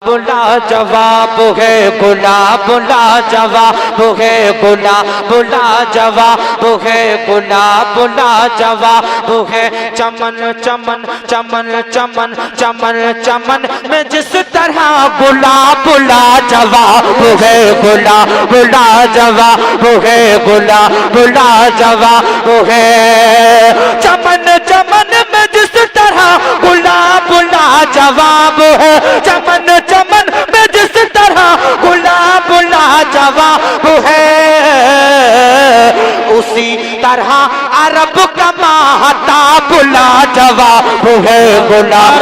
बुला जवाब है गुलाब ला जवाब है गुलाब ला जवाब है गुलाब ला जवाब है। चमन चमन चमन चमन चमन चमन में जिस तरह गुलाब ला जवाब है गुलाब ला जवाब है गुलाब ला जवाब है। चमन चमन में जिस तरह गुलाब ला जवाब है। चमन चमन में जिस तरह गुलाब ला जवाब है उसी तरह अरब का महताब ला जवाब है गुलाब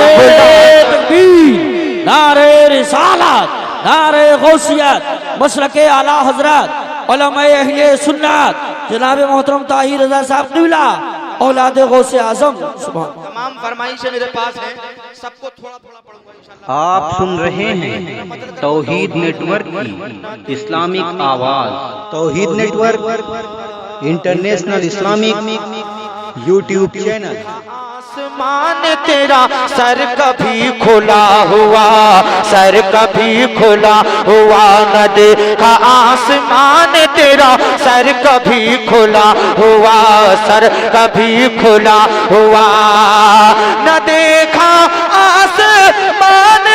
नारे रिसालत नारे गौसियत मसलके आला हजरत उलमाए अहले सुन्नत जनाब मोहतरम ताहिर रजा साहब क़िबला औलाद गौसे आजम। तमाम फरमाइशें मेरे पास हैं, सबको थोड़ा थोड़ा पढ़ूंगा इंशाल्लाह। आप सुन रहे हैं तौहीद नेटवर्क की इस्लामिक आवाज। Tauheed network international Islamic YouTube channel. आसमान तेरा सर कभी खुला हुआ सर कभी खुला हुआ न देखा आसमान तेरा सर कभी खुला हुआ सर कभी खुला हुआ न देखा आसमान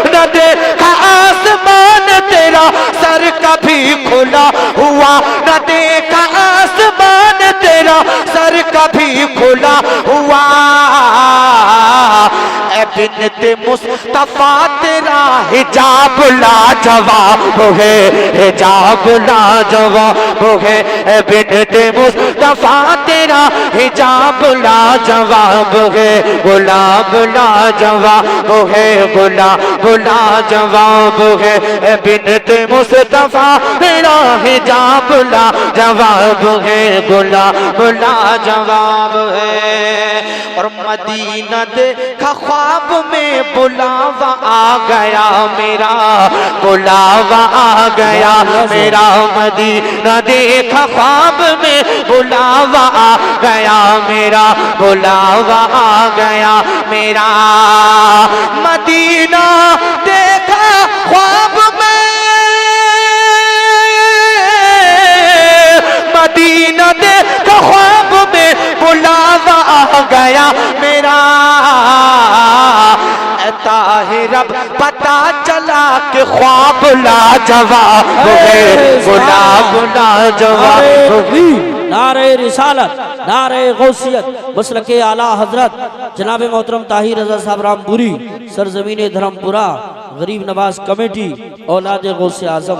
न देखा आसमान तेरा सर कभी खुला हुआ न देखा आसमान तेरा सर कभी खुला हुआ। बिनते मुस्तफा तेरा हिजाब ला जवाब है हिजाब ला जवाब है। बिनते मुस्तफा तेरा हिजाब ला जवाब है गुलाब ला जवाब है गुलाब ला जवाब है। बिनते मुस्तफा तेरा हिजाब ला जवाब है गुलाब ला जवाब है। और मदीना देखा ख्वाब में बुलावा आ गया मेरा बुलावा आ गया मेरा। मदीना देखा ख्वाब में बुलावा आ गया मेरा बुलावा आ गया मेरा। मदीना देखा ख्वाब में मदीना देखा ख्वाब में बुलावा आ गया मेरा। ताहिर पता चला कि ख्वाब ला जवाब है गुलाब ला जवाब। नारे रिसालत नारे गौसियत मसलके आला हजरत जनाब मोहतरम ताहिर रजा साहब रामपुरी सरजमीन धर्मपुरा गरीब नवाज कमेटी औलाद गौसे आजम।